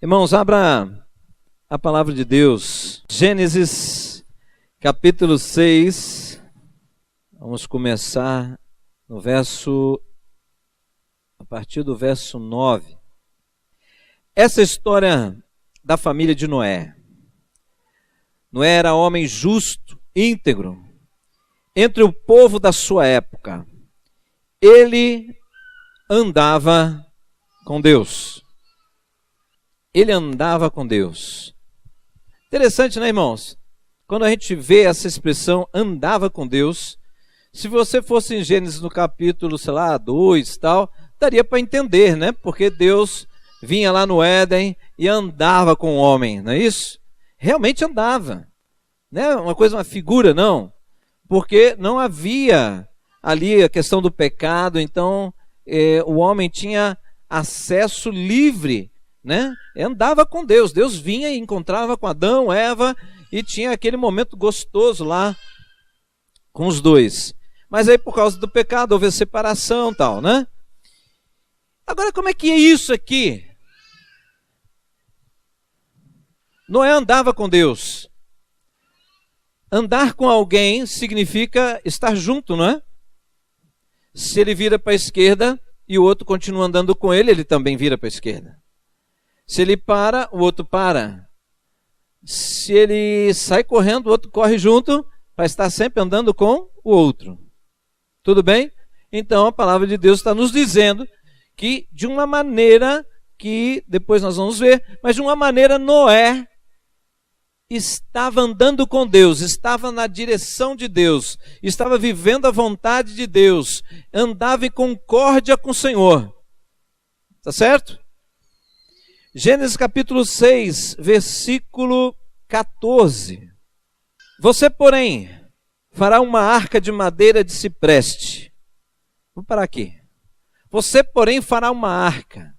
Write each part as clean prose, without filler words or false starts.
Irmãos, abra a palavra de Deus, Gênesis capítulo 6, vamos começar a partir do verso 9. Essa história da família de Noé. Noé era homem justo, íntegro, entre o povo da sua época. Ele andava com Deus. Ele andava com Deus. Interessante, né, irmãos? Quando a gente vê essa expressão, andava com Deus, se você fosse em Gênesis no capítulo, 2 tal, daria para entender, né? Porque Deus vinha lá no Éden e andava com o homem, não é isso? Realmente andava. Não é uma figura, não. Porque não havia ali a questão do pecado, então o homem tinha acesso livre, né? Andava com Deus. Deus vinha e encontrava com Adão, Eva, e tinha aquele momento gostoso lá com os dois. Mas aí por causa do pecado houve a separação e tal, né? Agora como é que é isso aqui? Noé andava com Deus. Andar com alguém significa estar junto, não é? Se ele vira para a esquerda e o outro continua andando com ele, ele também vira para a esquerda. Se ele para, o outro para. Se ele sai correndo, o outro corre junto, para estar sempre andando com o outro. Tudo bem? Então a palavra de Deus está nos dizendo que de uma maneira que, depois nós vamos ver, mas de uma maneira Noé estava andando com Deus, estava na direção de Deus, estava vivendo a vontade de Deus, andava em concórdia com o Senhor. Tá certo? Gênesis capítulo 6, versículo 14. Você, porém, fará uma arca de madeira de cipreste. Vou parar aqui. Você, porém, fará uma arca.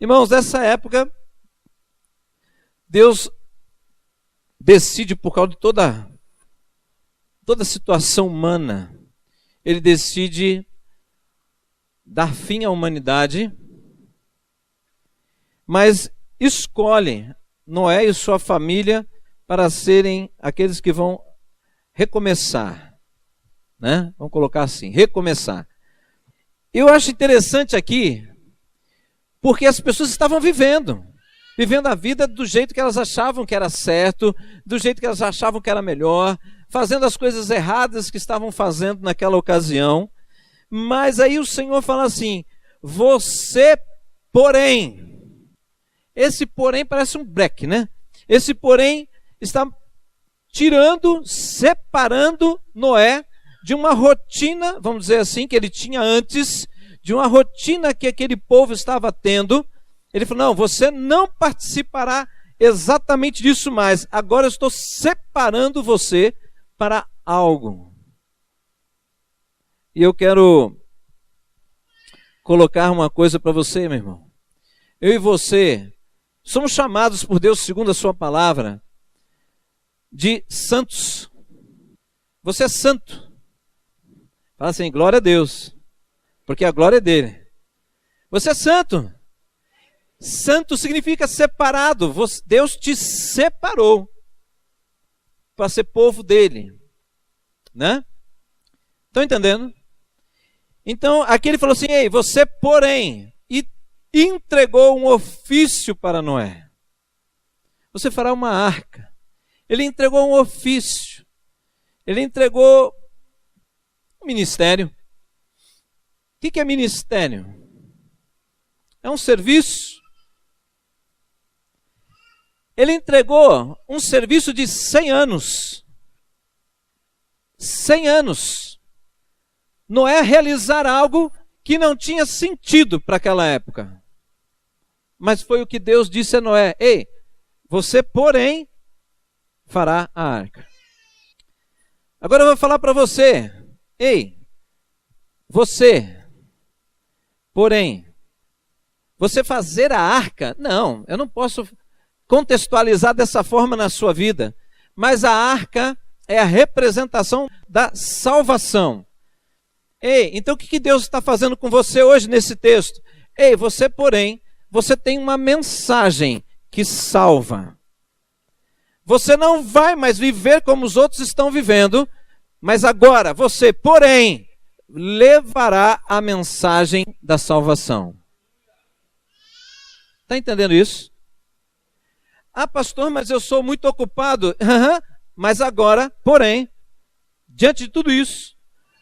Irmãos, nessa época, Deus decide, por causa de toda a situação humana, Ele decide dar fim à humanidade, mas escolhe Noé e sua família para serem aqueles que vão recomeçar, né? Vamos colocar assim, recomeçar. Eu acho interessante aqui, porque as pessoas estavam vivendo a vida do jeito que elas achavam que era certo, do jeito que elas achavam que era melhor, fazendo as coisas erradas que estavam fazendo naquela ocasião. Mas aí o Senhor fala assim: você, porém. Esse porém parece um breque, né? Esse porém está separando Noé de uma rotina, vamos dizer assim, que ele tinha antes, de uma rotina que aquele povo estava tendo. Ele falou: não, você não participará exatamente disso mais. Agora eu estou separando você para algo. E eu quero colocar uma coisa para você, meu irmão. Eu e você somos chamados por Deus, segundo a sua palavra, de santos. Você é santo. Fala assim: glória a Deus, porque a glória é dele. Você é santo. Santo significa separado. Deus te separou para ser povo dele, né? Estão entendendo? Então aqui ele falou assim: ei, você porém, e entregou um ofício para Noé. Você fará uma arca. Ele entregou um ofício. Ele entregou um ministério. O que é ministério? É um serviço. Ele entregou um serviço de 100 anos. 100 anos. Noé realizar algo que não tinha sentido para aquela época. Mas foi o que Deus disse a Noé: ei, você, porém, fará a arca. Agora eu vou falar para você: ei, você, porém, você fazer a arca? Não, eu não posso contextualizar dessa forma na sua vida. Mas a arca é a representação da salvação. Ei, então o que Deus está fazendo com você hoje nesse texto? Ei, você, porém, você tem uma mensagem que salva. Você não vai mais viver como os outros estão vivendo, mas agora você, porém, levará a mensagem da salvação. Está entendendo isso? Ah, pastor, mas eu sou muito ocupado. Mas agora, porém, diante de tudo isso,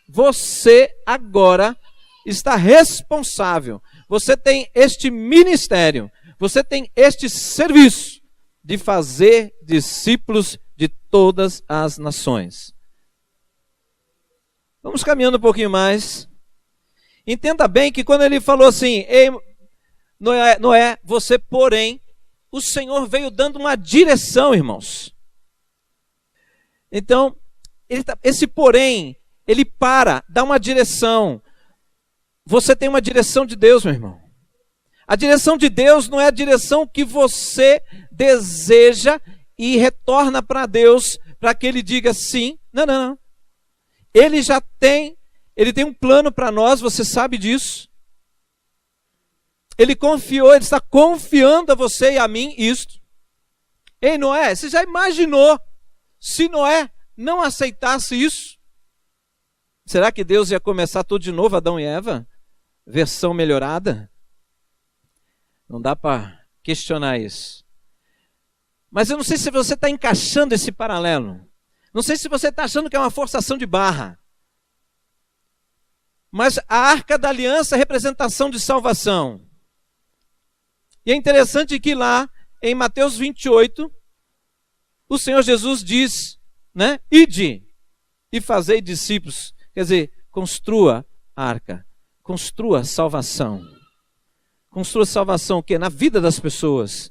você agora está responsável. Você tem este ministério, você tem este serviço de fazer discípulos de todas as nações. Vamos caminhando um pouquinho mais. Entenda bem que quando ele falou assim, ei, Noé, você porém, o Senhor veio dando uma direção, irmãos. Então, esse porém, ele dá uma direção. Você tem uma direção de Deus, meu irmão. A direção de Deus não é a direção que você deseja e retorna para Deus para que Ele diga sim. Não. Ele tem um plano para nós, você sabe disso. Ele está confiando a você e a mim isto. Ei, Noé, você já imaginou se Noé não aceitasse isso? Será que Deus ia começar tudo de novo, Adão e Eva? Versão melhorada? Não dá para questionar isso. Mas eu não sei se você está encaixando esse paralelo. Não sei se você está achando que é uma forçação de barra. Mas a Arca da Aliança é a representação de salvação. E é interessante que lá, em Mateus 28, o Senhor Jesus diz, né? Ide e fazei discípulos. Quer dizer, construa a arca. Construa salvação. Construa salvação o quê? Na vida das pessoas.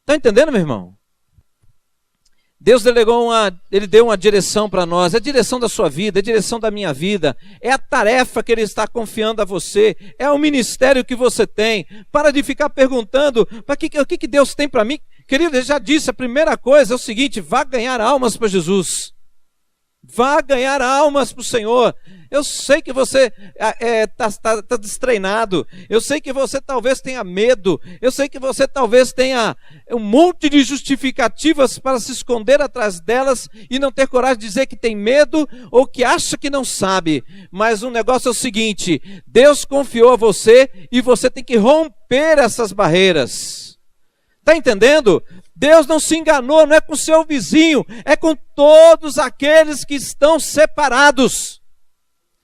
Está entendendo, meu irmão? Deus Ele deu uma direção para nós, é a direção da sua vida, é a direção da minha vida, é a tarefa que Ele está confiando a você, é o ministério que você tem. Para de ficar perguntando, o que Deus tem para mim? Querido, Ele já disse, a primeira coisa é o seguinte, vá ganhar almas para Jesus. Vá ganhar almas para o Senhor. Eu sei que você está destreinado. Eu sei que você talvez tenha medo. Eu sei que você talvez tenha um monte de justificativas para se esconder atrás delas e não ter coragem de dizer que tem medo ou que acha que não sabe. Mas o negócio é o seguinte, Deus confiou a você e você tem que romper essas barreiras. Está entendendo? Deus não se enganou, não é com o seu vizinho, é com todos aqueles que estão separados.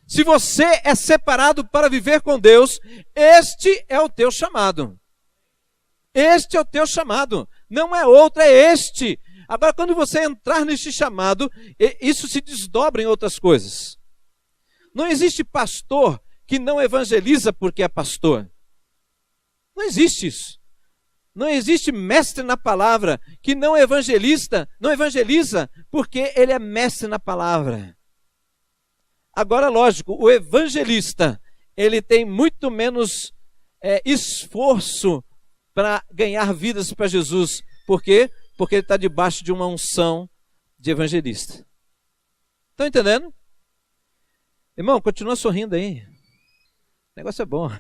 Se você é separado para viver com Deus, este é o teu chamado. Este é o teu chamado, não é outro, é este. Agora, quando você entrar neste chamado, isso se desdobra em outras coisas. Não existe pastor que não evangeliza porque é pastor. Não existe isso. Não existe mestre na palavra que não evangeliza porque ele é mestre na palavra. Agora, lógico, o evangelista, ele tem muito menos esforço para ganhar vidas para Jesus. Por quê? Porque ele está debaixo de uma unção de evangelista. Estão entendendo? Irmão, continua sorrindo aí. O negócio é bom.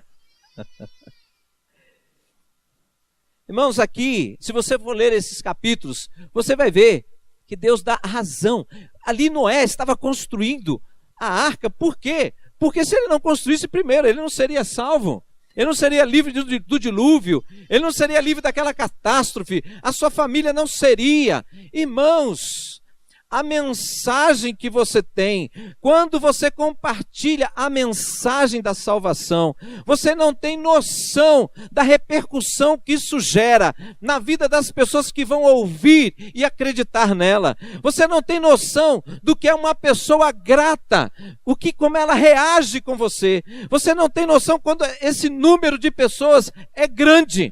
Irmãos, aqui, se você for ler esses capítulos, você vai ver que Deus dá razão. Ali Noé estava construindo a arca, por quê? Porque se ele não construísse primeiro, ele não seria salvo. Ele não seria livre do dilúvio, ele não seria livre daquela catástrofe, a sua família não seria. Irmãos, a mensagem que você tem, quando você compartilha a mensagem da salvação, você não tem noção da repercussão que isso gera na vida das pessoas que vão ouvir e acreditar nela. Você não tem noção do que é uma pessoa grata, como ela reage com você. Você não tem noção quando esse número de pessoas é grande.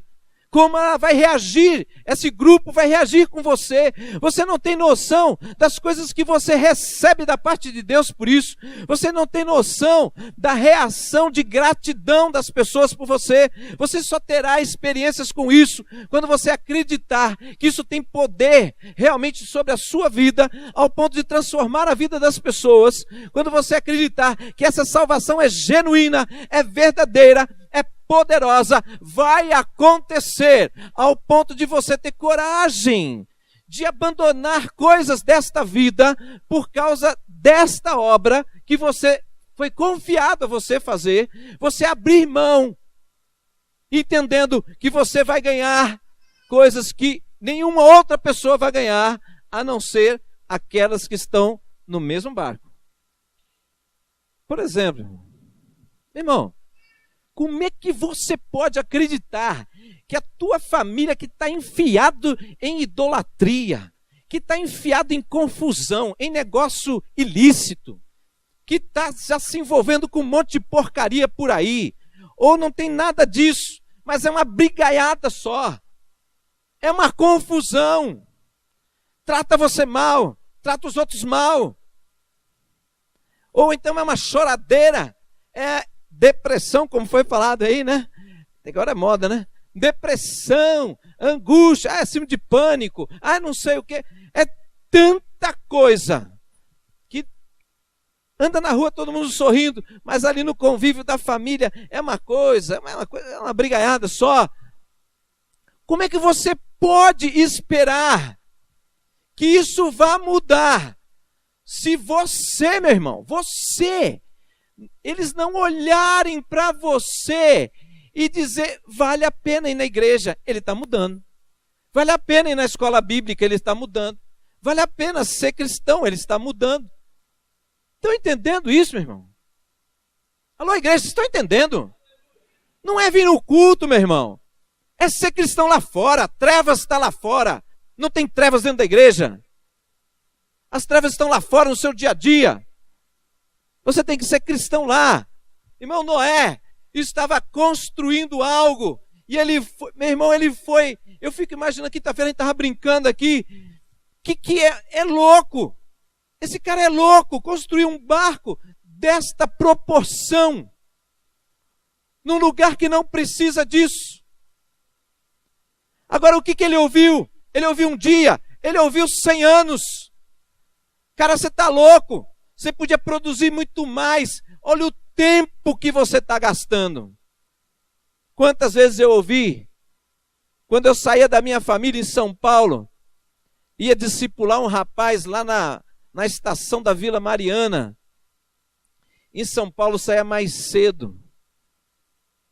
Como ela vai reagir, esse grupo vai reagir com você. Você não tem noção das coisas que você recebe da parte de Deus por isso. Você não tem noção da reação de gratidão das pessoas por você. Você só terá experiências com isso quando você acreditar que isso tem poder realmente sobre a sua vida, ao ponto de transformar a vida das pessoas. Quando você acreditar que essa salvação é genuína, é verdadeira, é poderosa vai acontecer, ao ponto de você ter coragem de abandonar coisas desta vida por causa desta obra que foi confiado a você fazer, você abrir mão, entendendo que você vai ganhar coisas que nenhuma outra pessoa vai ganhar, a não ser aquelas que estão no mesmo barco. Por exemplo, irmão, como é que você pode acreditar que a tua família que está enfiado em idolatria, que está enfiado em confusão, em negócio ilícito, que está já se envolvendo com um monte de porcaria por aí, ou não tem nada disso, mas é uma brigaiada só, é uma confusão, trata você mal, trata os outros mal, ou então é uma choradeira, é depressão, como foi falado aí, né? Agora é moda, né? Depressão, angústia, síndrome de pânico, não sei o que. É tanta coisa que anda na rua todo mundo sorrindo, mas ali no convívio da família é uma coisa, é uma brigaiada só. Como é que você pode esperar que isso vá mudar se você, meu irmão, eles não olharem para você e dizer, vale a pena ir na igreja, ele está mudando. Vale a pena ir na escola bíblica, ele está mudando. Vale a pena ser cristão, ele está mudando. Estão entendendo isso, meu irmão? Alô, igreja, vocês estão entendendo? Não é vir no culto, meu irmão. É ser cristão lá fora. Trevas está lá fora. Não tem trevas dentro da igreja. As trevas estão lá fora no seu dia a dia. Você tem que ser cristão lá. Irmão, Noé estava construindo algo. E ele foi, meu irmão, ele foi. Eu fico imaginando, quinta-feira a gente estava brincando aqui. É louco. Esse cara é louco. Construir um barco desta proporção. Num lugar que não precisa disso. Agora, o que ele ouviu? Ele ouviu um dia. Ele ouviu 100 anos. Cara, você está louco. Você podia produzir muito mais. Olha o tempo que você está gastando. Quantas vezes eu ouvi, quando eu saía da minha família em São Paulo, ia discipular um rapaz lá na estação da Vila Mariana. Em São Paulo saía mais cedo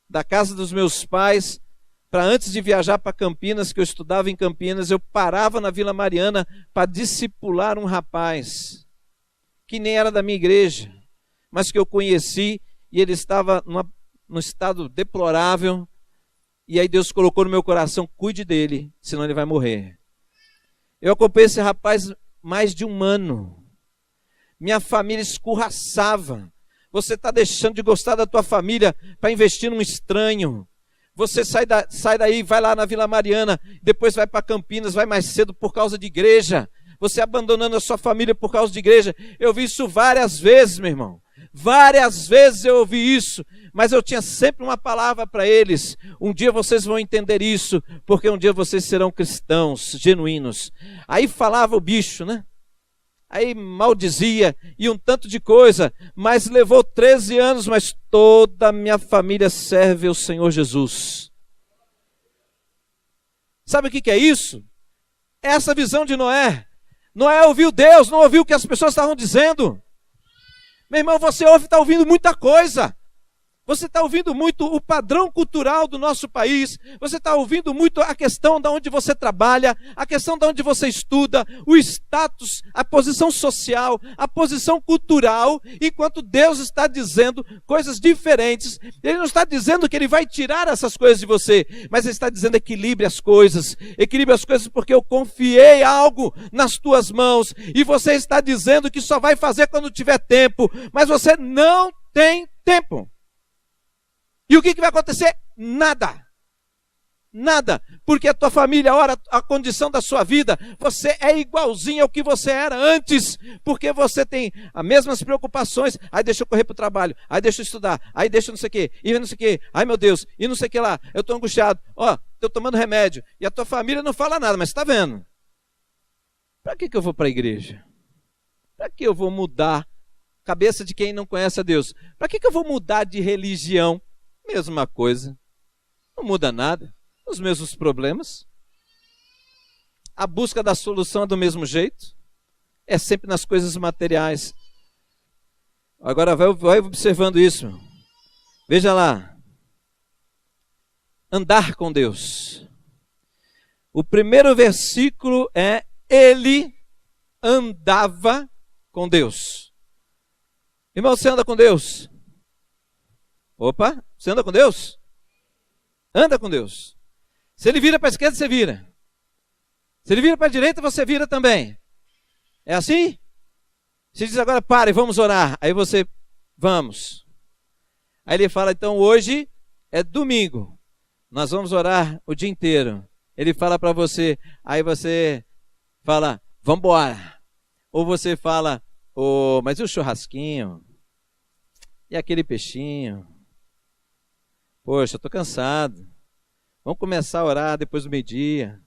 da casa dos meus pais, para antes de viajar para Campinas, que eu estudava em Campinas, eu parava na Vila Mariana para discipular um rapaz que nem era da minha igreja, mas que eu conheci, e ele estava num estado deplorável, e aí Deus colocou no meu coração, cuide dele, senão ele vai morrer. Eu acompanhei esse rapaz mais de 1 ano, minha família escorraçava. Você está deixando de gostar da tua família para investir num estranho. Você sai daí, vai lá na Vila Mariana, depois vai para Campinas, vai mais cedo por causa de igreja. Você abandonando a sua família por causa de igreja. Eu vi isso várias vezes, meu irmão. Várias vezes eu ouvi isso, mas eu tinha sempre uma palavra para eles. Um dia vocês vão entender isso, porque um dia vocês serão cristãos genuínos. Aí falava o bicho, né? Aí maldizia e um tanto de coisa, mas levou 13 anos, mas toda a minha família serve ao Senhor Jesus. Sabe o que é isso? É essa visão de Noé. Noé ouviu Deus, não ouviu o que as pessoas estavam dizendo. Meu irmão, você está ouvindo muita coisa. Você está ouvindo muito o padrão cultural do nosso país. Você está ouvindo muito a questão de onde você trabalha, a questão de onde você estuda, o status, a posição social, a posição cultural, enquanto Deus está dizendo coisas diferentes. Ele não está dizendo que Ele vai tirar essas coisas de você, mas Ele está dizendo equilibre as coisas porque eu confiei algo nas tuas mãos, e você está dizendo que só vai fazer quando tiver tempo, mas você não tem tempo. E o que vai acontecer? Nada. Nada. Porque a tua família, ora, a condição da sua vida, você é igualzinho ao que você era antes. Porque você tem as mesmas preocupações. Aí deixa eu correr para o trabalho. Aí deixa eu estudar. Aí deixa eu não sei o quê. E não sei o quê. Ai meu Deus. E não sei o que lá. Eu estou angustiado. Estou tomando remédio. E a tua família não fala nada, mas está vendo? Para que eu vou para a igreja? Para que eu vou mudar a cabeça de quem não conhece a Deus? Para que eu vou mudar de religião? Mesma coisa. Não muda nada. Os mesmos problemas. A busca da solução é do mesmo jeito. É sempre nas coisas materiais. Agora vai observando isso. Veja lá. Andar com Deus. O primeiro versículo é: ele andava com Deus. Irmão, você anda com Deus? Opa, você anda com Deus? Anda com Deus. Se ele vira para a esquerda, você vira. Se ele vira para a direita, você vira também. É assim? Se diz agora, pare, vamos orar. Aí você, vamos. Aí ele fala, então hoje é domingo. Nós vamos orar o dia inteiro. Ele fala para você, aí você fala, vamos embora. Ou você fala, oh, mas e o churrasquinho? E aquele peixinho? Poxa, eu estou cansado. Vamos começar a orar depois do meio-dia.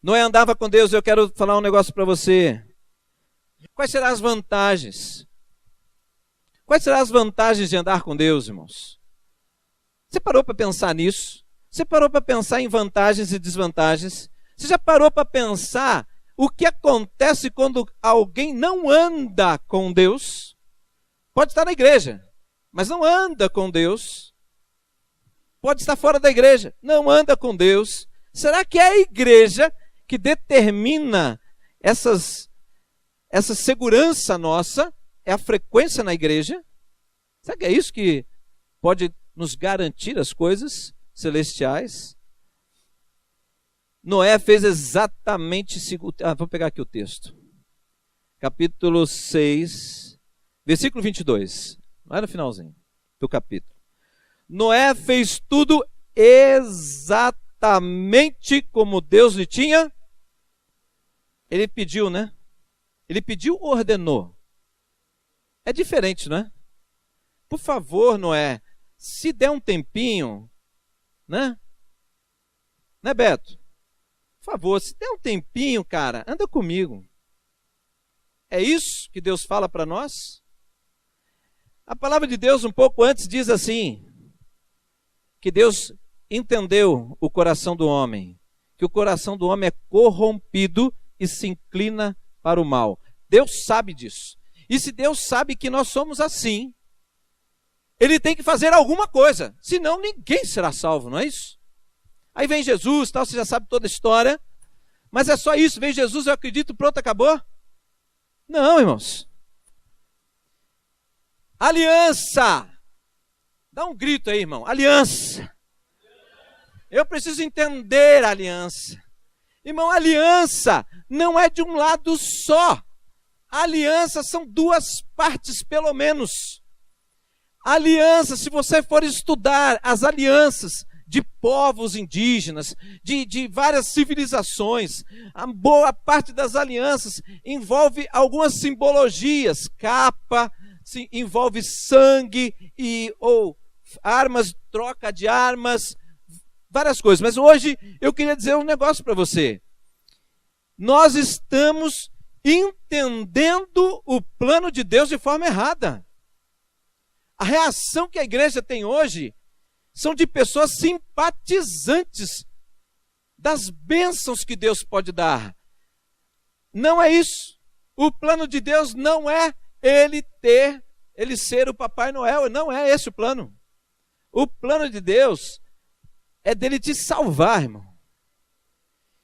Noé andava com Deus, eu quero falar um negócio para você. Quais serão as vantagens? Quais serão as vantagens de andar com Deus, irmãos? Você parou para pensar nisso? Você parou para pensar em vantagens e desvantagens? Você já parou para pensar o que acontece quando alguém não anda com Deus? Pode estar na igreja, mas não anda com Deus. Pode estar fora da igreja, não anda com Deus. Será que é a igreja que determina essa segurança nossa? É a frequência na igreja? Será que é isso que pode nos garantir as coisas celestiais? Noé fez exatamente... vou pegar aqui o texto. Capítulo 6, versículo 22. Lá no finalzinho do capítulo. Noé fez tudo exatamente como Deus lhe tinha. Ele pediu, né? Ele pediu ou ordenou? É diferente, não é? Por favor, Noé, se der um tempinho, né? Né, Beto? Por favor, se der um tempinho, cara, anda comigo. É isso que Deus fala para nós? A palavra de Deus, um pouco antes, diz assim, que Deus entendeu o coração do homem, que o coração do homem é corrompido e se inclina para o mal. Deus sabe disso. E se Deus sabe que nós somos assim, Ele tem que fazer alguma coisa, senão ninguém será salvo, não é isso? Aí vem Jesus, tal, você já sabe toda a história, mas é só isso, vem Jesus, eu acredito, pronto, acabou? Não, irmãos. Aliança. Dá um grito aí, irmão. Aliança. Eu preciso entender a aliança. Irmão, aliança não é de um lado só. Aliança são duas partes, pelo menos. Aliança, se você for estudar as alianças de povos indígenas, de várias civilizações, a boa parte das alianças envolve algumas simbologias, capa, envolve sangue ou armas, troca de armas, várias coisas. Mas hoje eu queria dizer um negócio para você. Nós estamos entendendo o plano de Deus de forma errada. A reação que a igreja tem hoje são de pessoas simpatizantes das bênçãos que Deus pode dar. Não é isso. O plano de Deus não é ele ser o Papai Noel. Não é esse o plano. O plano de Deus é dele te salvar, irmão.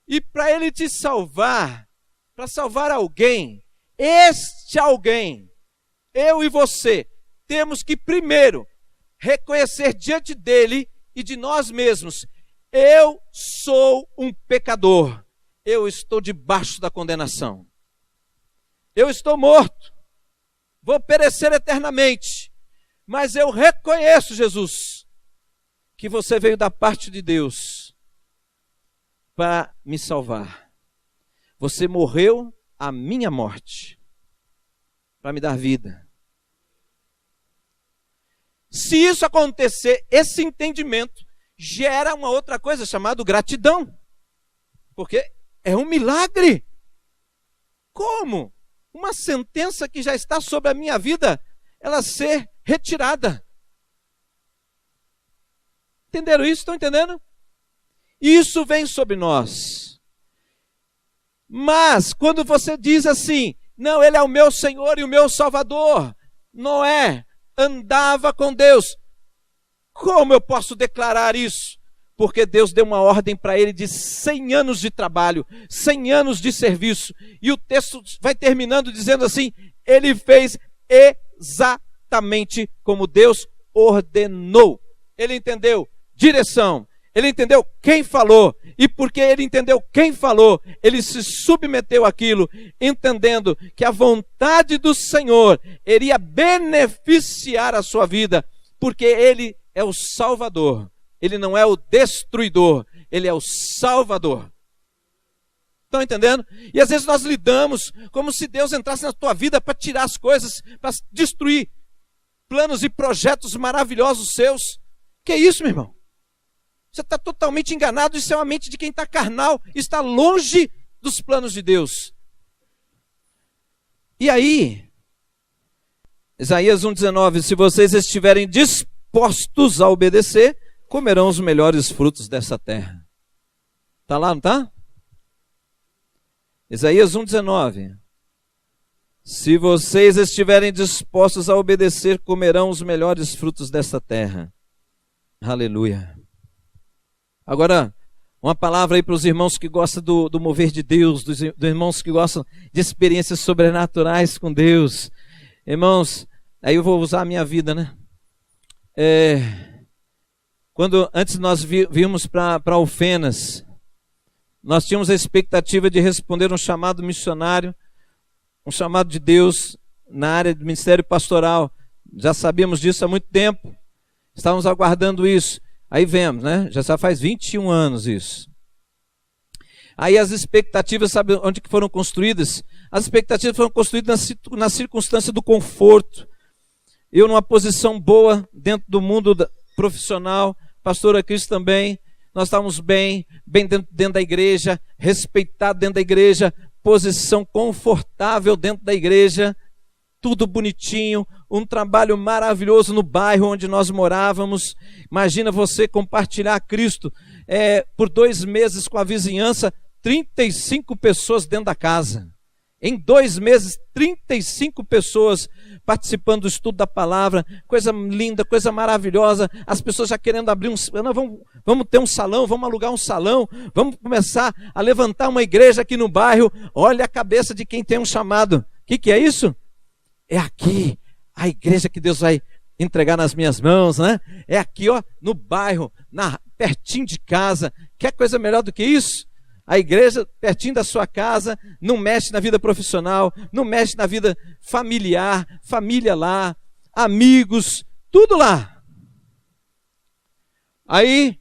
E para ele te salvar, para salvar alguém, este alguém, eu e você, temos que primeiro reconhecer diante dele e de nós mesmos: eu sou um pecador, eu estou debaixo da condenação, eu estou morto, vou perecer eternamente, mas eu reconheço, Jesus, que você veio da parte de Deus para me salvar. Você morreu a minha morte para me dar vida. Se isso acontecer, esse entendimento gera uma outra coisa chamada gratidão. Porque é um milagre. Como? Uma sentença que já está sobre a minha vida, ela ser retirada. Entenderam isso? Estão entendendo? Isso vem sobre nós. Mas, quando você diz assim, não, ele é o meu Senhor e o meu Salvador, Noé andava com Deus. Como eu posso declarar isso? Porque Deus deu uma ordem para ele de 100 anos de trabalho, 100 anos de serviço. E o texto vai terminando dizendo assim, ele fez exatamente como Deus ordenou. Ele entendeu direção, ele entendeu quem falou, e porque ele entendeu quem falou, ele se submeteu àquilo, entendendo que a vontade do Senhor iria beneficiar a sua vida, porque ele é o Salvador, ele não é o destruidor, ele é o Salvador. Estão entendendo? E às vezes nós lidamos como se Deus entrasse na tua vida para tirar as coisas, para destruir planos e projetos maravilhosos seus. Que é isso, meu irmão? Você está totalmente enganado, isso é uma mente de quem está carnal, está longe dos planos de Deus. E aí, Isaías 1,19, se vocês estiverem dispostos a obedecer, comerão os melhores frutos dessa terra. Está lá, não está? Isaías 1,19. Se vocês estiverem dispostos a obedecer, comerão os melhores frutos dessa terra. Aleluia. Agora, uma palavra aí para os irmãos que gostam do mover de Deus, dos irmãos que gostam de experiências sobrenaturais com Deus. Irmãos, aí eu vou usar a minha vida, né? Antes nós vimos para Alfenas, nós tínhamos a expectativa de responder um chamado missionário, um chamado de Deus na área do ministério pastoral. Já sabíamos disso há muito tempo, estávamos aguardando isso. Aí vemos, né? Já faz 21 anos isso. Aí as expectativas, sabe onde que foram construídas? As expectativas foram construídas na circunstância do conforto. Eu numa posição boa dentro do mundo profissional, pastora Cris também, nós estávamos bem dentro da igreja, respeitado dentro da igreja, posição confortável dentro da igreja, tudo bonitinho, um trabalho maravilhoso no bairro onde nós morávamos. Imagina você compartilhar Cristo por 2 meses com a vizinhança, 35 pessoas dentro da casa. Em 2 meses, 35 pessoas participando do estudo da palavra, coisa linda, coisa maravilhosa, as pessoas já querendo abrir vamos ter um salão, vamos alugar um salão, vamos começar a levantar uma igreja aqui no bairro. Olha a cabeça de quem tem um chamado. O que é isso? É aqui, a igreja que Deus vai entregar nas minhas mãos, né? É aqui, ó, no bairro, pertinho de casa. Quer coisa melhor do que isso? A igreja pertinho da sua casa, não mexe na vida profissional, não mexe na vida familiar, família lá, amigos, tudo lá. Aí,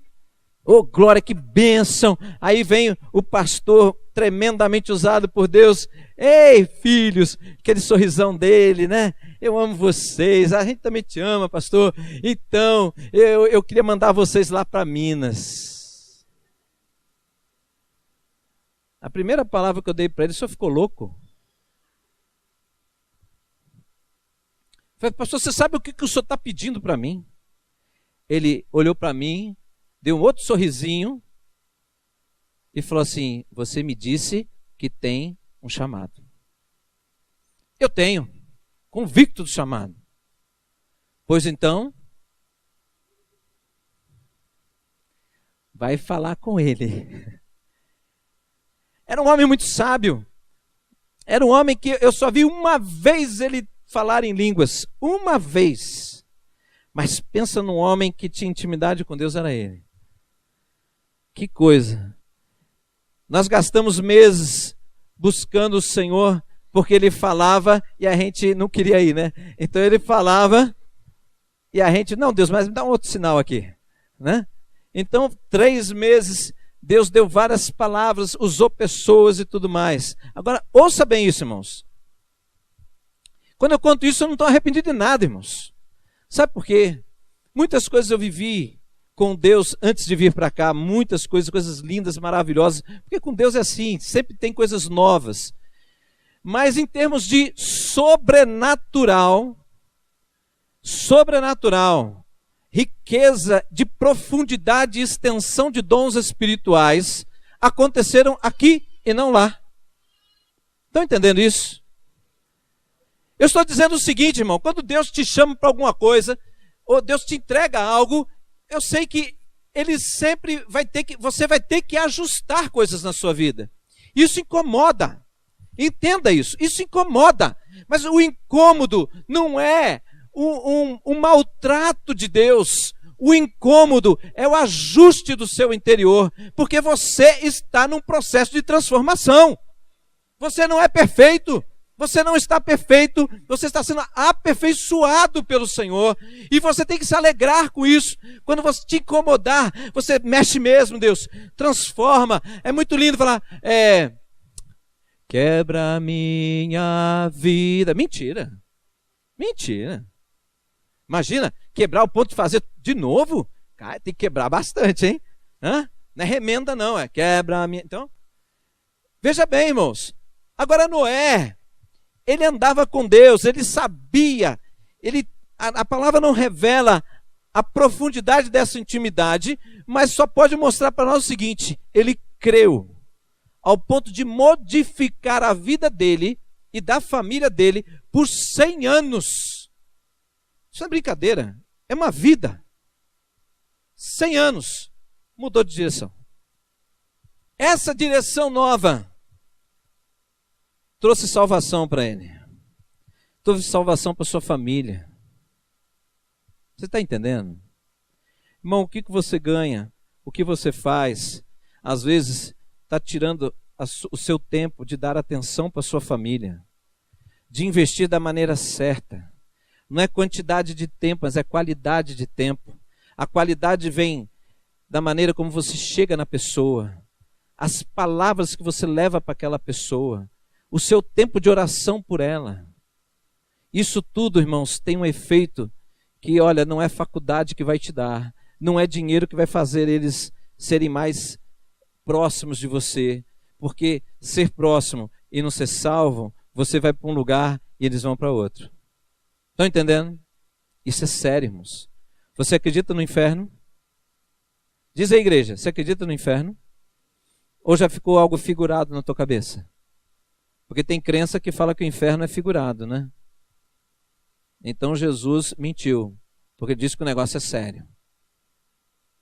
oh glória, que bênção! Aí vem o pastor tremendamente usado por Deus. Ei, filhos, aquele sorrisão dele, né? Eu amo vocês, a gente também te ama, pastor. Então, eu queria mandar vocês lá para Minas. A primeira palavra que eu dei para ele, o senhor ficou louco? Eu falei, pastor, você sabe o que o senhor está pedindo para mim? Ele olhou para mim, deu um outro sorrisinho e falou assim, você me disse que tem um chamado. Eu tenho, convicto do chamado. Pois então, vai falar com ele. Era um homem muito sábio. Era um homem que eu só vi uma vez ele falar em línguas. Uma vez. Mas pensa num homem que tinha intimidade com Deus, era ele. Que coisa. Nós gastamos meses buscando o Senhor, porque ele falava e a gente não queria ir, né? Então ele falava e a gente, não, Deus, mas me dá um outro sinal aqui, né? Então, 3 meses... Deus deu várias palavras, usou pessoas e tudo mais. Agora, ouça bem isso, irmãos. Quando eu conto isso, eu não estou arrependido de nada, irmãos. Sabe por quê? Muitas coisas eu vivi com Deus antes de vir para cá. Muitas coisas lindas, maravilhosas. Porque com Deus é assim, sempre tem coisas novas. Mas em termos de sobrenatural, riqueza de profundidade e extensão de dons espirituais aconteceram aqui e não lá. Estão entendendo isso? Eu estou dizendo o seguinte, irmão, quando Deus te chama para alguma coisa, ou Deus te entrega algo, eu sei que Ele sempre você vai ter que ajustar coisas na sua vida. Isso incomoda. Entenda isso. Isso incomoda. Mas o incômodo não é um maltrato de Deus. O incômodo é o ajuste do seu interior, porque você está num processo de transformação. Você não é perfeito. Você não está perfeito, você está sendo aperfeiçoado pelo Senhor, e você tem que se alegrar com isso. Quando você te incomodar, você mexe mesmo, Deus, transforma. É muito lindo falar, quebra a minha vida. Mentira, mentira. Imagina, quebrar ao ponto de fazer de novo? Cara, tem que quebrar bastante, hein? Não é remenda não, é quebra a minha... Então, veja bem, irmãos, agora Noé, ele andava com Deus, ele sabia, a palavra não revela a profundidade dessa intimidade, mas só pode mostrar para nós o seguinte: ele creu, ao ponto de modificar a vida dele e da família dele por 100 anos. Isso não é brincadeira, é uma vida. 100 anos, mudou de direção. Essa direção nova trouxe salvação para ele. Trouxe salvação para sua família. Você está entendendo? Irmão, o que você ganha? O que você faz? Às vezes está tirando o seu tempo de dar atenção para sua família. De investir da maneira certa. Não é quantidade de tempo, mas é qualidade de tempo. A qualidade vem da maneira como você chega na pessoa. As palavras que você leva para aquela pessoa. O seu tempo de oração por ela. Isso tudo, irmãos, tem um efeito que, olha, não é faculdade que vai te dar, não é dinheiro que vai fazer eles serem mais próximos de você, porque ser próximo e não ser salvo, você vai para um lugar e eles vão para outro. Estão entendendo? Isso é sério, irmãos. Você acredita no inferno? Diz aí, igreja, você acredita no inferno? Ou já ficou algo figurado na tua cabeça? Porque tem crença que fala que o inferno é figurado, né? Então Jesus mentiu, porque disse que o negócio é sério.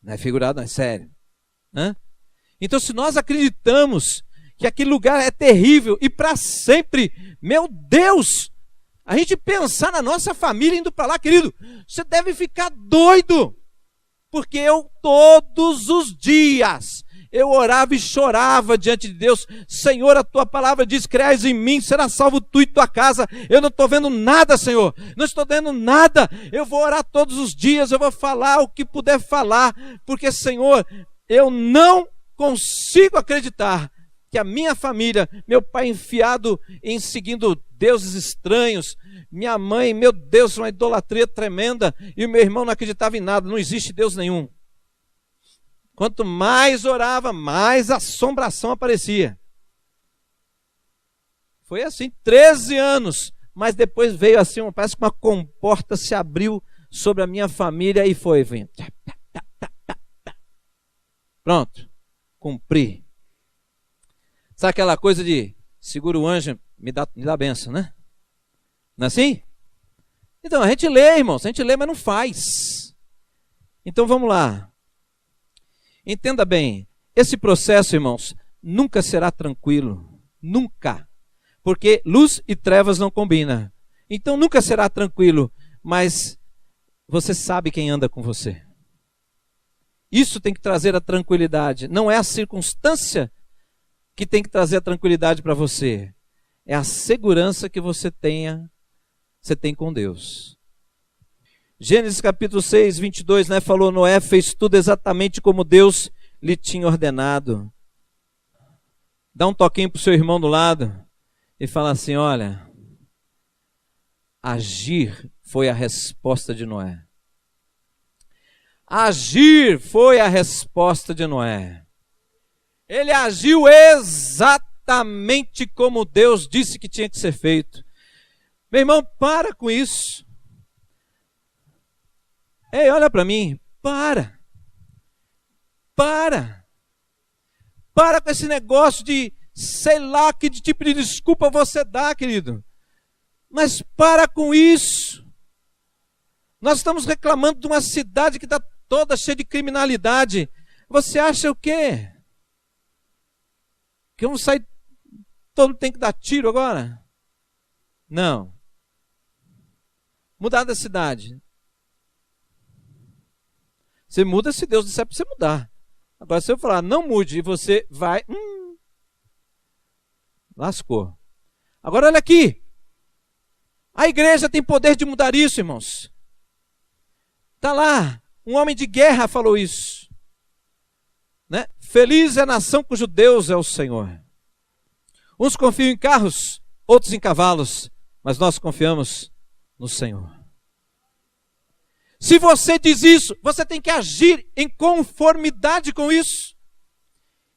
Não é figurado, não é sério. Então se nós acreditamos que aquele lugar é terrível e para sempre, meu Deus, a gente pensar na nossa família indo para lá, querido, você deve ficar doido. Porque eu todos os dias... eu orava e chorava diante de Deus. Senhor, a tua palavra diz, creais em mim, será salvo tu e tua casa. Eu não estou vendo nada, Senhor. Não estou vendo nada. Eu vou orar todos os dias, eu vou falar o que puder falar. Porque, Senhor, eu não consigo acreditar que a minha família, meu pai enfiado em seguindo deuses estranhos, minha mãe, meu Deus, uma idolatria tremenda, e o meu irmão não acreditava em nada, não existe Deus nenhum. Quanto mais orava, mais assombração aparecia. Foi assim, 13 anos. Mas depois veio assim, parece que uma comporta se abriu sobre a minha família e foi. Pronto, cumpri. Sabe aquela coisa de segura o anjo, me dá a benção, né? Não é assim? Então, a gente lê, irmãos, a gente lê, mas não faz. Então, vamos lá. Entenda bem, esse processo, irmãos, nunca será tranquilo, nunca, porque luz e trevas não combinam, então nunca será tranquilo, mas você sabe quem anda com você. Isso tem que trazer a tranquilidade, não é a circunstância que tem que trazer a tranquilidade para você, é a segurança que você tem com Deus. Gênesis capítulo 6, 22, né, falou, Noé fez tudo exatamente como Deus lhe tinha ordenado. Dá um toquinho para o seu irmão do lado e fala assim, olha, agir foi a resposta de Noé. Agir foi a resposta de Noé. Ele agiu exatamente como Deus disse que tinha que ser feito. Meu irmão, para com isso. Ei, olha para mim, para com esse negócio de, sei lá que tipo de desculpa você dá, querido. Mas para com isso. Nós estamos reclamando de uma cidade que está toda cheia de criminalidade. Você acha o quê? Que vamos sair, todo mundo tem que dar tiro agora? Não. Mudar da cidade. Você muda se Deus disser para você mudar. Agora se eu falar, não mude, e você vai, lascou. Agora olha aqui. A igreja tem poder de mudar isso, irmãos. Está lá, um homem de guerra falou isso. Né? Feliz é a nação cujo Deus é o Senhor. Uns confiam em carros, outros em cavalos, mas nós confiamos no Senhor. Se você diz isso, você tem que agir em conformidade com isso.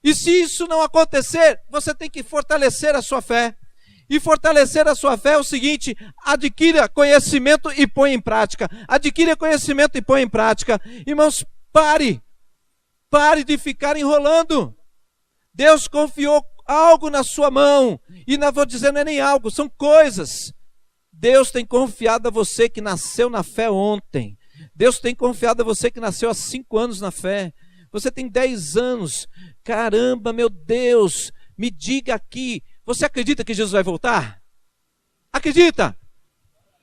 E se isso não acontecer, você tem que fortalecer a sua fé. E fortalecer a sua fé é o seguinte: adquira conhecimento e põe em prática. Adquira conhecimento e põe em prática. Irmãos, pare de ficar enrolando. Deus confiou algo na sua mão. E não vou dizer, não é nem algo, são coisas. Deus tem confiado a você que nasceu na fé ontem. Deus tem confiado a você que nasceu há 5 anos na fé. Você tem 10 anos. Caramba, meu Deus, me diga aqui, você acredita que Jesus vai voltar? Acredita?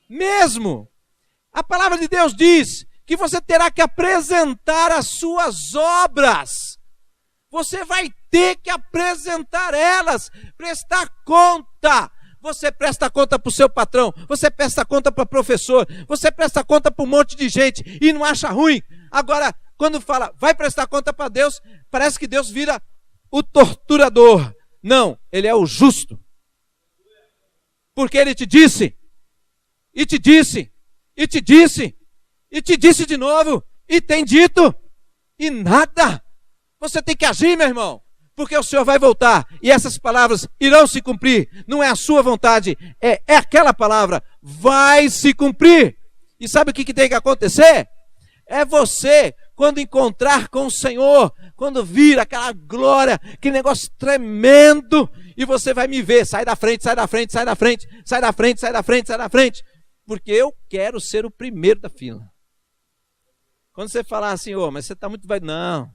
Mesmo. A palavra de Deus diz que você terá que apresentar as suas obras. Você vai ter que apresentar elas, prestar conta. Você presta conta para o seu patrão, você presta conta para o professor, você presta conta para um monte de gente e não acha ruim. Agora, quando fala, vai prestar conta para Deus, parece que Deus vira o torturador. Não, ele é o justo. Porque ele te disse, e te disse, e te disse, e te disse de novo, e tem dito, e nada. Você tem que agir, meu irmão. Porque o Senhor vai voltar e essas palavras irão se cumprir. Não é a sua vontade, é aquela palavra. Vai se cumprir. E sabe o que tem que acontecer? É você, quando encontrar com o Senhor, quando vir aquela glória, aquele negócio tremendo, e você vai me ver. Sai da frente, sai da frente, sai da frente, sai da frente, sai da frente, sai da frente. Porque eu quero ser o primeiro da fila. Quando você falar assim, mas você está muito... Não.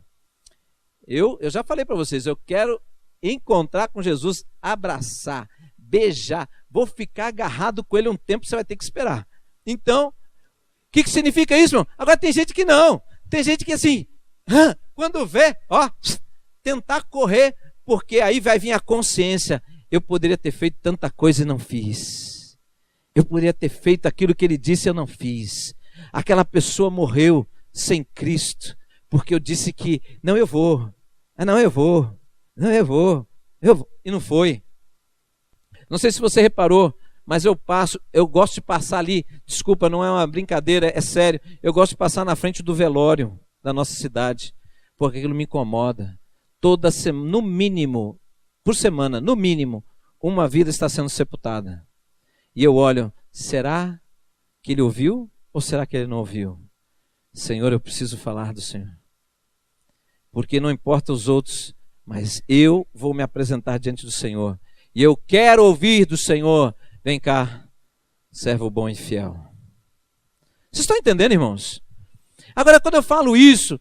Eu já falei para vocês, eu quero encontrar com Jesus, abraçar, beijar, vou ficar agarrado com ele um tempo, você vai ter que esperar. Então, o que significa isso, irmão? Agora tem gente que não, tem gente que assim, quando vê, tentar correr, porque aí vai vir a consciência, eu poderia ter feito tanta coisa e não fiz. Eu poderia ter feito aquilo que ele disse e eu não fiz. Aquela pessoa morreu sem Cristo, porque eu disse que, não, eu vou. Eu vou. E não foi. Não sei se você reparou, mas eu gosto de passar ali, desculpa, não é uma brincadeira, é sério, eu gosto de passar na frente do velório da nossa cidade, porque aquilo me incomoda. Toda semana, no mínimo, por semana, no mínimo, uma vida está sendo sepultada. E eu olho, será que ele ouviu ou será que ele não ouviu? Senhor, eu preciso falar do Senhor. Porque não importa os outros, mas eu vou me apresentar diante do Senhor. E eu quero ouvir do Senhor, vem cá, servo bom e fiel. Vocês estão entendendo, irmãos? Agora, quando eu falo isso,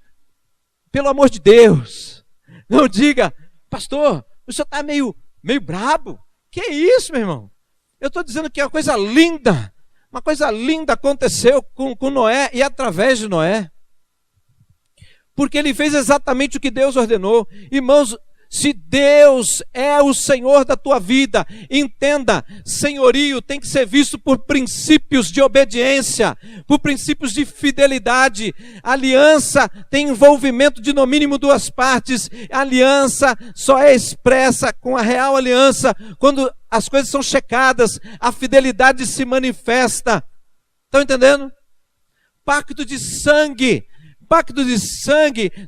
pelo amor de Deus, não diga, pastor, o senhor está meio brabo. Que isso, meu irmão? Eu estou dizendo que é uma coisa linda aconteceu com Noé e através de Noé. Porque ele fez exatamente o que Deus ordenou. Irmãos, se Deus é o Senhor da tua vida, entenda, senhorio tem que ser visto por princípios de obediência, por princípios de fidelidade. Aliança tem envolvimento de no mínimo 2 partes. A aliança só é expressa com a real aliança quando as coisas são checadas, a fidelidade se manifesta. Estão entendendo? Pacto de sangue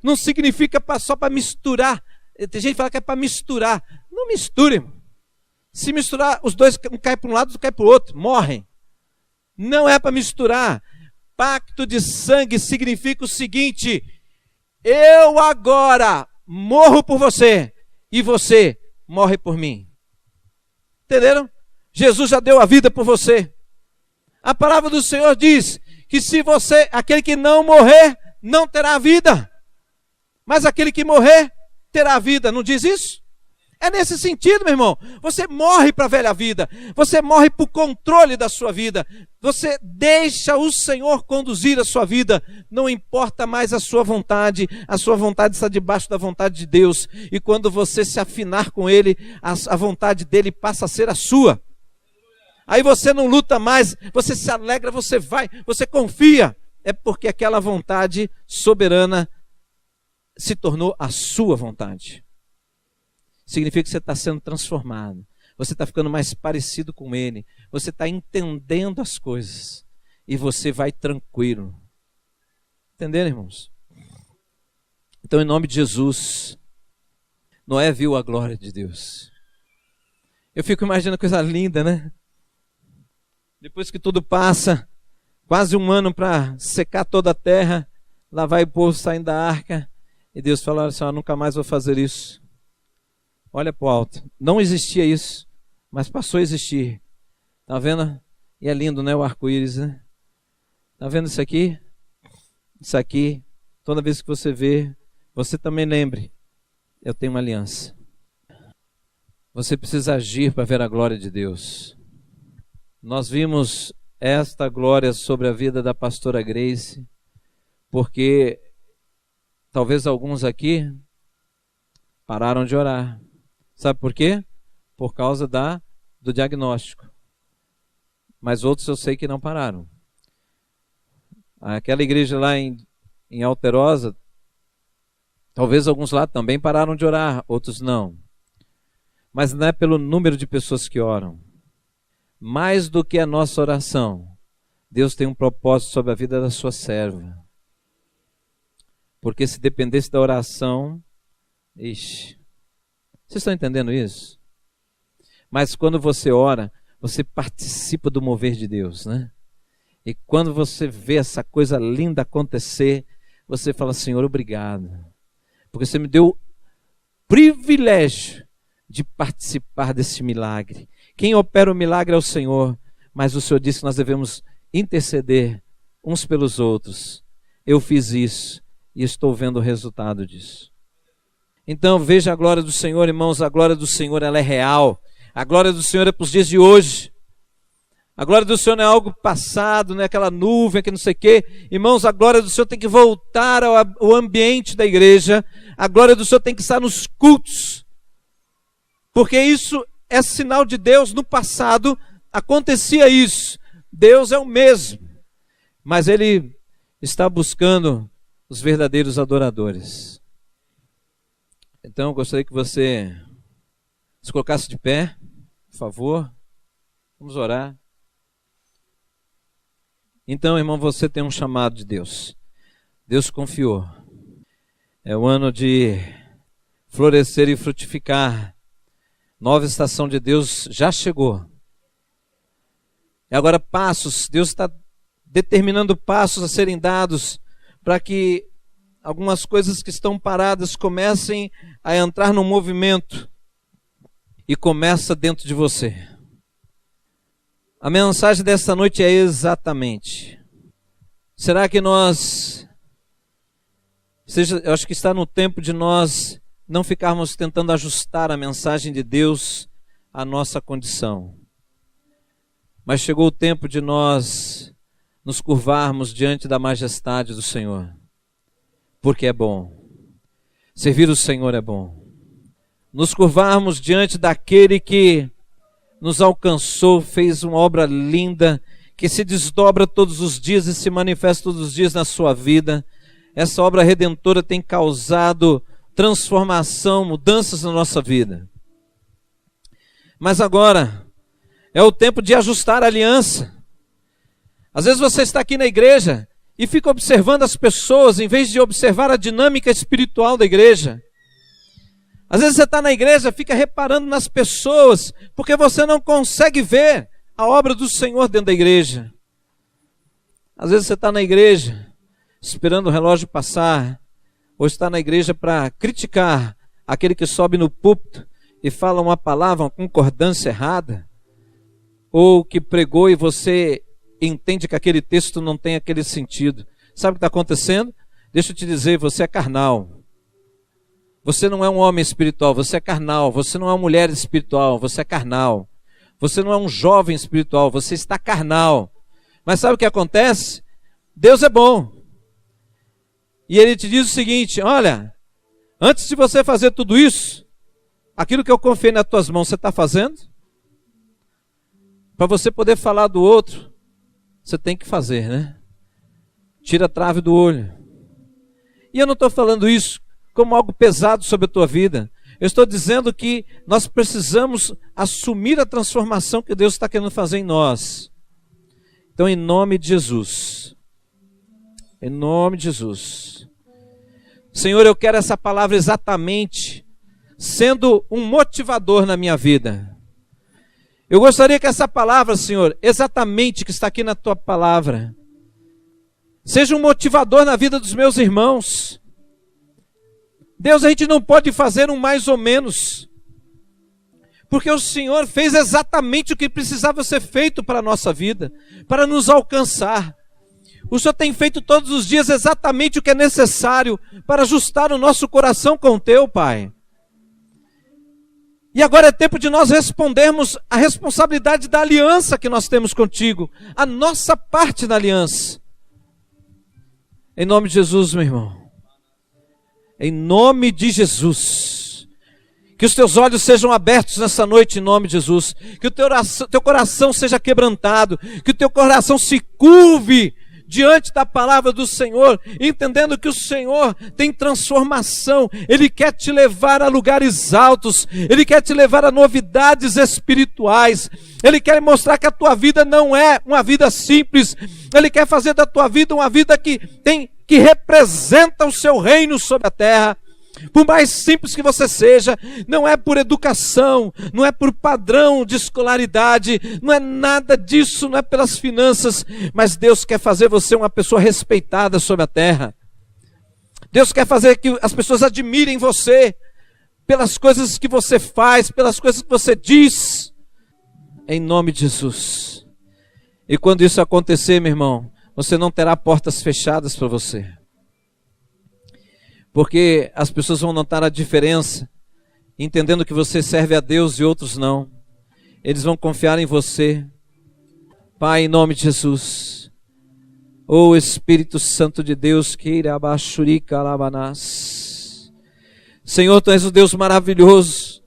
não significa só para misturar. Tem gente que fala que é para misturar. Não misture, irmão. Se misturar, os dois, um cai para um lado, outro cai para o outro, morrem. Não é para misturar. pacto de sangue significa o seguinte: eu agora morro por você e você morre por mim. Entenderam? Jesus já deu a vida por você. A palavra do Senhor diz que se você, aquele que não morrer, não terá vida. Mas aquele que morrer, terá vida. Não diz isso? É nesse sentido, meu irmão. Você morre para a velha vida. Você morre para o controle da sua vida. Você deixa o Senhor conduzir a sua vida. Não importa mais a sua vontade. A sua vontade está debaixo da vontade de Deus. E quando você se afinar com Ele, a vontade dEle passa a ser a sua. Aí você não luta mais. Você se alegra, você vai, você confia. É porque aquela vontade soberana se tornou a sua vontade. Significa que você está sendo transformado. Você está ficando mais parecido com Ele. Você está entendendo as coisas. E você vai tranquilo. Entenderam, irmãos? Então, em nome de Jesus, Noé viu a glória de Deus. Eu fico imaginando coisa linda, né? Depois que tudo passa, quase um ano para secar toda a terra, lá vai o povo saindo da arca. E Deus fala: olha só, nunca mais vou fazer isso. Olha para o alto. Não existia isso, mas passou a existir. Está vendo? E é lindo, né? O arco-íris, né? Está vendo isso aqui? Isso aqui, toda vez que você vê, você também lembre: eu tenho uma aliança. Você precisa agir para ver a glória de Deus. Nós vimos esta glória sobre a vida da pastora Grace, porque talvez alguns aqui pararam de orar. Sabe por quê? Por causa do diagnóstico. Mas outros eu sei que não pararam. Aquela igreja lá em Alterosa, talvez alguns lá também pararam de orar, outros não. Mas não é pelo número de pessoas que oram. Mais do que a nossa oração, Deus tem um propósito sobre a vida da sua serva. Porque se dependesse da oração, ixi. Vocês estão entendendo isso? Mas quando você ora, você participa do mover de Deus, né? E quando você vê essa coisa linda acontecer, você fala: Senhor, obrigado. Porque você me deu o privilégio de participar desse milagre. Quem opera o milagre é o Senhor, mas o Senhor disse que nós devemos interceder uns pelos outros. Eu fiz isso e estou vendo o resultado disso. Então veja a glória do Senhor, irmãos. A glória do Senhor, ela é real. A glória do Senhor é para os dias de hoje. A glória do Senhor não é algo passado, não é aquela nuvem, que não sei o quê. Irmãos, a glória do Senhor tem que voltar ao ambiente da igreja. A glória do Senhor tem que estar nos cultos. Porque isso é sinal de Deus. No passado acontecia isso. Deus é o mesmo, mas Ele está buscando os verdadeiros adoradores. Então eu gostaria que você se colocasse de pé, por favor. Vamos orar. Então, irmão, você tem um chamado de Deus. Deus confiou. É o ano de florescer e frutificar. Nova estação de Deus já chegou. E agora passos. Deus está determinando passos a serem dados para que algumas coisas que estão paradas comecem a entrar no movimento. E começa dentro de você. A mensagem desta noite é exatamente: será que nós... eu acho que está no tempo de nós não ficarmos tentando ajustar a mensagem de Deus à nossa condição. Mas chegou o tempo de nós nos curvarmos diante da majestade do Senhor. Porque é bom. Servir o Senhor é bom. Nos curvarmos diante daquele que nos alcançou, fez uma obra linda, que se desdobra todos os dias e se manifesta todos os dias na sua vida. Essa obra redentora tem causado transformação, mudanças na nossa vida. Mas agora é o tempo de ajustar a aliança. Às vezes você está aqui na igreja e fica observando as pessoas, em vez de observar a dinâmica espiritual da igreja. Às vezes você está na igreja, fica reparando nas pessoas, porque você não consegue ver a obra do Senhor dentro da igreja. Às vezes você está na igreja, esperando o relógio passar, ou está na igreja para criticar aquele que sobe no púlpito e fala uma palavra, uma concordância errada, ou que pregou e você entende que aquele texto não tem aquele sentido. Sabe o que está acontecendo? Deixa eu te dizer, você é carnal. Você não é um homem espiritual, você é carnal. Você não é uma mulher espiritual, você é carnal. Você não é um jovem espiritual, você está carnal. Mas sabe o que acontece? Deus é bom. E Ele te diz o seguinte: olha, antes de você fazer tudo isso, aquilo que eu confiei nas tuas mãos, você está fazendo? Para você poder falar do outro, você tem que fazer, né? Tira a trave do olho. E eu não estou falando isso como algo pesado sobre a tua vida. Eu estou dizendo que nós precisamos assumir a transformação que Deus está querendo fazer em nós. Então, em nome de Jesus, em nome de Jesus, Senhor, eu quero essa palavra exatamente sendo um motivador na minha vida. Eu gostaria que essa palavra, Senhor, exatamente que está aqui na tua palavra, seja um motivador na vida dos meus irmãos. Deus, a gente não pode fazer um mais ou menos, porque o Senhor fez exatamente o que precisava ser feito para a nossa vida, para nos alcançar. O Senhor tem feito todos os dias exatamente o que é necessário para ajustar o nosso coração com o teu, Pai. E agora é tempo de nós respondermos a responsabilidade da aliança que nós temos contigo, a nossa parte da aliança. Em nome de Jesus, meu irmão. Em nome de Jesus. Que os teus olhos sejam abertos nessa noite em nome de Jesus. Que o teu coração seja quebrantado. Que o teu coração se curve diante da palavra do Senhor, entendendo que o Senhor tem transformação. Ele quer te levar a lugares altos. Ele quer te levar a novidades espirituais. Ele quer mostrar que a tua vida não é uma vida simples. Ele quer fazer da tua vida uma vida que representa o seu reino sobre a terra. Por mais simples que você seja, não é por educação, não é por padrão de escolaridade, não é nada disso, não é pelas finanças, mas Deus quer fazer você uma pessoa respeitada sobre a terra. Deus quer fazer que as pessoas admirem você pelas coisas que você faz, pelas coisas que você diz, em nome de Jesus. E quando isso acontecer, meu irmão, você não terá portas fechadas para você. Porque as pessoas vão notar a diferença, entendendo que você serve a Deus e outros não. Eles vão confiar em você. Pai, em nome de Jesus. Ô Espírito Santo de Deus, queira abaixurica alabanás. Senhor, Tu és o Deus maravilhoso.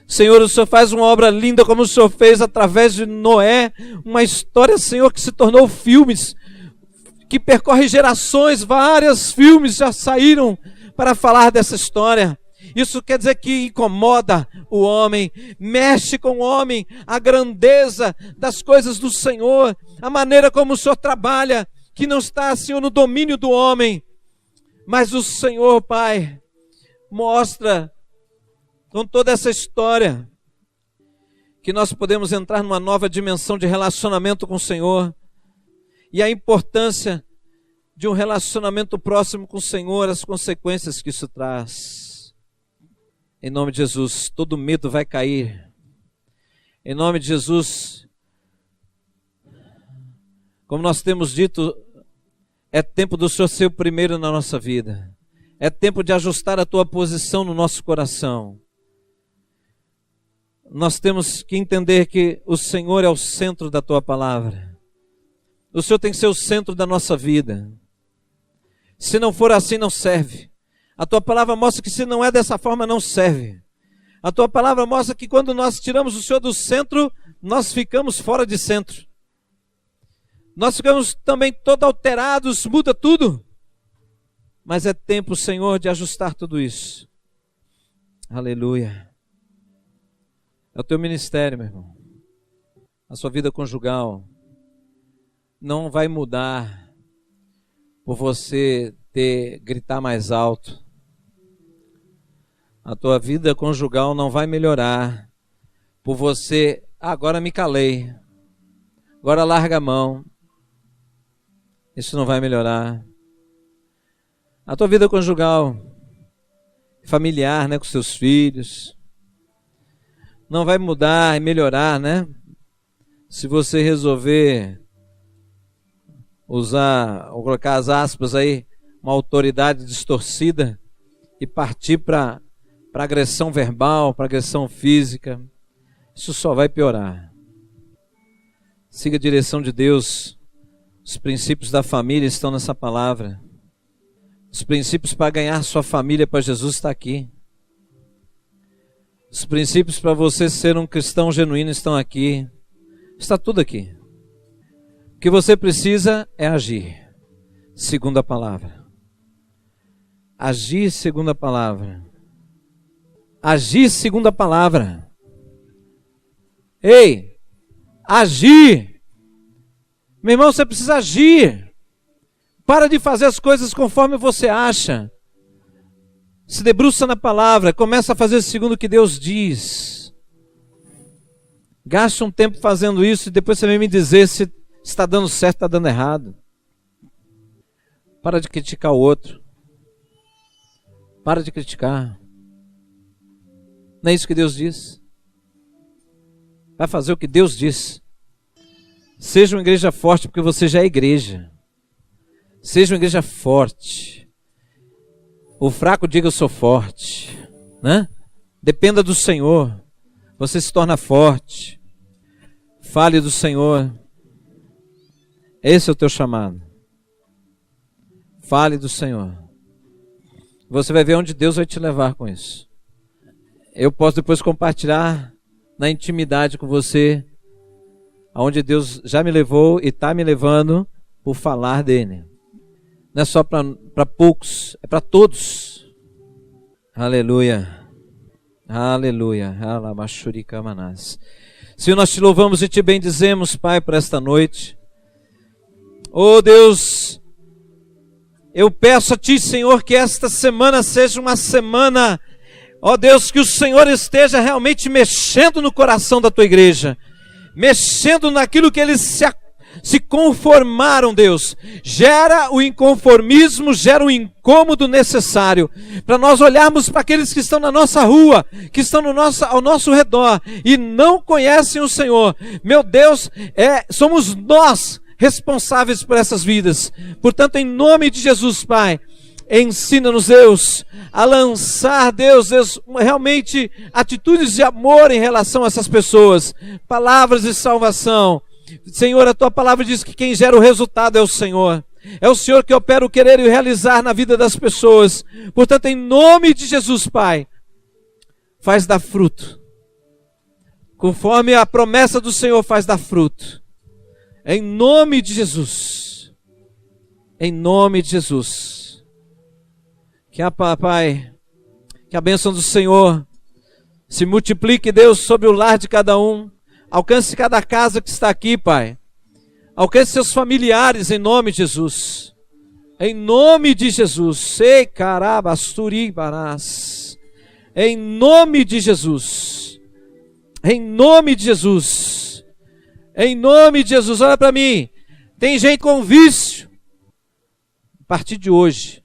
Senhor, o Senhor faz uma obra linda como o Senhor fez através de Noé. Uma história, Senhor, que se tornou filmes, que percorre gerações, vários filmes já saíram para falar dessa história. Isso quer dizer que incomoda o homem, mexe com o homem, a grandeza das coisas do Senhor, a maneira como o Senhor trabalha, que não está, Senhor, no domínio do homem, mas o Senhor, Pai, mostra com toda essa história que nós podemos entrar numa nova dimensão de relacionamento com o Senhor. E a importância de um relacionamento próximo com o Senhor, as consequências que isso traz. Em nome de Jesus, todo medo vai cair. Em nome de Jesus, como nós temos dito, é tempo do Senhor ser o primeiro na nossa vida. É tempo de ajustar a tua posição no nosso coração. Nós temos que entender que o Senhor é o centro da tua palavra. O Senhor tem que ser o centro da nossa vida. Se não for assim, não serve. A tua palavra mostra que se não é dessa forma, não serve. A tua palavra mostra que quando nós tiramos o Senhor do centro, nós ficamos fora de centro. Nós ficamos também todos alterados, muda tudo. Mas é tempo, Senhor, de ajustar tudo isso. Aleluia. É o teu ministério, meu irmão. A sua vida conjugal não vai mudar por você gritar mais alto. A tua vida conjugal não vai melhorar por você, agora me calei, agora larga a mão. Isso não vai melhorar. A tua vida conjugal, familiar, né, com seus filhos, não vai mudar e melhorar, né? Se você resolver usar, ou colocar as aspas aí, uma autoridade distorcida e partir para agressão verbal, para agressão física, isso só vai piorar. Siga a direção de Deus. Os princípios da família estão nessa palavra. Os princípios para ganhar sua família para Jesus está aqui. Os princípios para você ser um cristão genuíno estão aqui. Está tudo aqui. O que você precisa é agir segundo a palavra. Agir segundo a palavra. Agir segundo a palavra. Ei, agir. Meu irmão, você precisa agir. Para de fazer as coisas conforme você acha. Se debruça na palavra, começa a fazer segundo o que Deus diz. Gasta um tempo fazendo isso e depois você vem me dizer se está dando certo, está dando errado. Para de criticar o outro. Para de criticar. Não é isso que Deus diz? Vai fazer o que Deus diz. Seja uma igreja forte, porque você já é igreja. Seja uma igreja forte. O fraco diga eu sou forte, né? Dependa do Senhor. Você se torna forte. Fale do Senhor. Esse é o teu chamado. Fale do Senhor. Você vai ver onde Deus vai te levar com isso. Eu posso depois compartilhar na intimidade com você aonde Deus já me levou e está me levando por falar dele. Não é só para poucos, é para todos. Aleluia. Aleluia. Senhor, nós te louvamos e te bendizemos, Pai, por esta noite. Oh Deus, eu peço a Ti, Senhor, que esta semana seja uma semana, ó Deus, que o Senhor esteja realmente mexendo no coração da Tua igreja, mexendo naquilo que eles se conformaram, Deus. Gera o inconformismo, gera o incômodo necessário para nós olharmos para aqueles que estão na nossa rua, que estão ao nosso redor e não conhecem o Senhor. Meu Deus, somos nós responsáveis por essas vidas. Portanto, em nome de Jesus, Pai, ensina-nos, Deus, a lançar, Deus, realmente atitudes de amor em relação a essas pessoas, palavras de salvação. Senhor, a Tua palavra diz que quem gera o resultado é o Senhor. É o Senhor que opera o querer e o realizar na vida das pessoas. Portanto, em nome de Jesus, Pai, faz dar fruto. Conforme a promessa do Senhor, faz dar fruto. Em nome de Jesus. Em nome de Jesus. Pai, que a bênção do Senhor se multiplique, Deus, sobre o lar de cada um. Alcance cada casa que está aqui, Pai. Alcance seus familiares em nome de Jesus. Em nome de Jesus. Sei, carabasturi barás. Em nome de Jesus. Em nome de Jesus. Em nome de Jesus. Olha para mim. Tem gente com vício. A partir de hoje,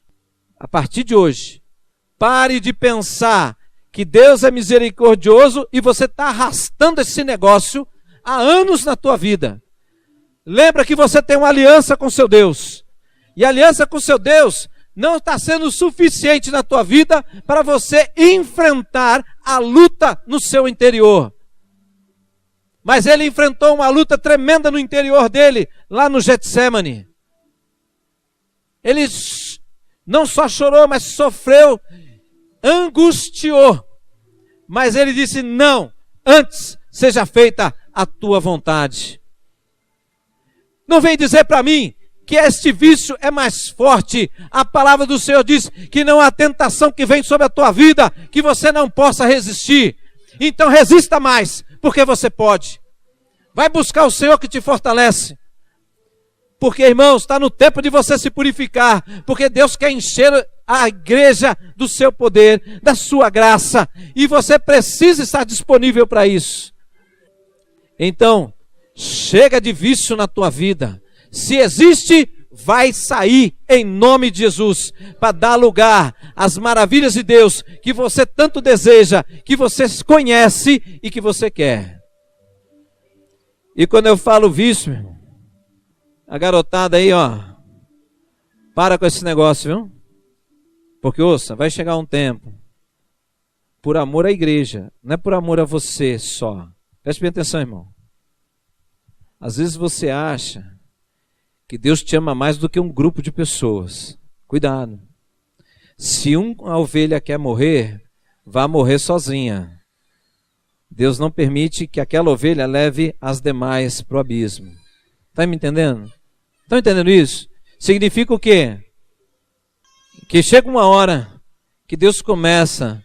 pare de pensar que Deus é misericordioso e você está arrastando esse negócio há anos na tua vida. Lembra que você tem uma aliança com seu Deus. E a aliança com seu Deus não está sendo suficiente na tua vida para você enfrentar a luta no seu interior. Mas ele enfrentou uma luta tremenda no interior dele, lá no Getsemane. Ele não só chorou, mas sofreu, angustiou. Mas ele disse, não, antes seja feita a tua vontade. Não vem dizer para mim que este vício é mais forte. A palavra do Senhor diz que não há tentação que vem sobre a tua vida que você não possa resistir. Então resista mais, porque você pode. Vai buscar o Senhor que te fortalece. Porque, irmãos, está no tempo de você se purificar, porque Deus quer encher a igreja do seu poder, da sua graça, e você precisa estar disponível para isso. Então, chega de vício na tua vida. Se existe, vai sair em nome de Jesus para dar lugar às maravilhas de Deus que você tanto deseja, que você conhece e que você quer. E quando eu falo vício, meu irmão, a garotada aí, ó, para com esse negócio, viu? Porque, ouça, vai chegar um tempo, por amor à igreja, não é por amor a você só. Preste bem atenção, irmão. Às vezes você acha que Deus te ama mais do que um grupo de pessoas. Cuidado. Se uma ovelha quer morrer, vá morrer sozinha. Deus não permite que aquela ovelha leve as demais para o abismo. Está me entendendo? Estão entendendo isso? Significa o quê? Que chega uma hora que Deus começa,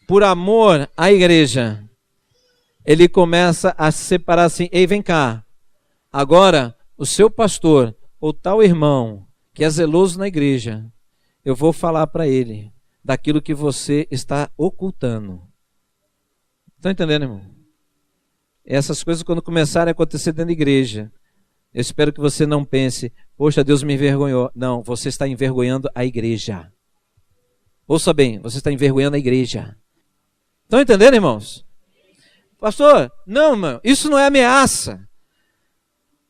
por amor à igreja, Ele começa a se separar assim: ei, vem cá, agora o seu pastor ou tal irmão que é zeloso na igreja, eu vou falar para ele daquilo que você está ocultando. Estão entendendo, irmão? Essas coisas, quando começarem a acontecer dentro da igreja, eu espero que você não pense: poxa, Deus me envergonhou. Não, você está envergonhando a igreja. Ouça bem, você está envergonhando a igreja. Estão entendendo, irmãos? Pastor, não, irmão, isso não é ameaça.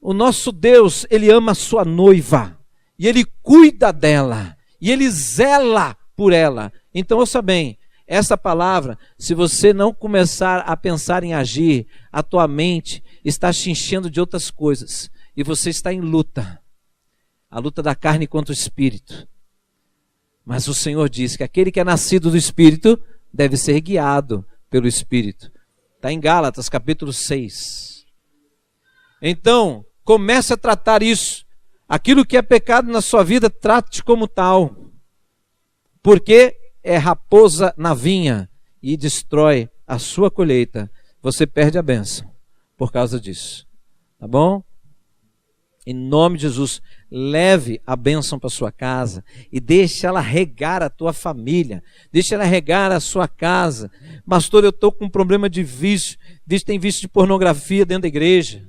O nosso Deus, Ele ama a sua noiva, e Ele cuida dela, e Ele zela por ela. Então, ouça bem, essa palavra, se você não começar a pensar em agir, a tua mente está te enchendo de outras coisas, e você está em luta, a luta da carne contra o Espírito. Mas o Senhor diz que aquele que é nascido do Espírito deve ser guiado pelo Espírito. Está em Gálatas capítulo 6. Então, comece a tratar isso. Aquilo que é pecado na sua vida, trate como tal. Porque é raposa na vinha e destrói a sua colheita. Você perde a bênção por causa disso. Tá bom? Em nome de Jesus, leve a bênção para sua casa e deixe ela regar a tua família. Deixe ela regar a sua casa. Pastor, eu estou com um problema de vício. Tem vício de pornografia dentro da igreja.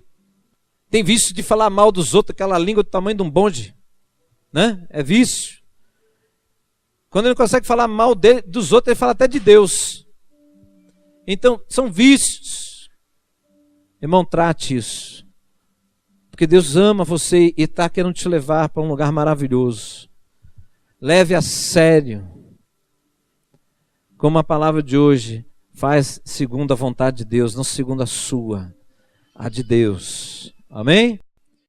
Tem vício de falar mal dos outros, aquela língua do tamanho de um bonde, né? É vício. Quando ele não consegue falar mal dos outros, ele fala até de Deus. Então, são vícios. Irmão, trate isso. Porque Deus ama você e está querendo te levar para um lugar maravilhoso. Leve a sério. Como a palavra de hoje faz segundo a vontade de Deus, não segundo a sua, a de Deus. Amém?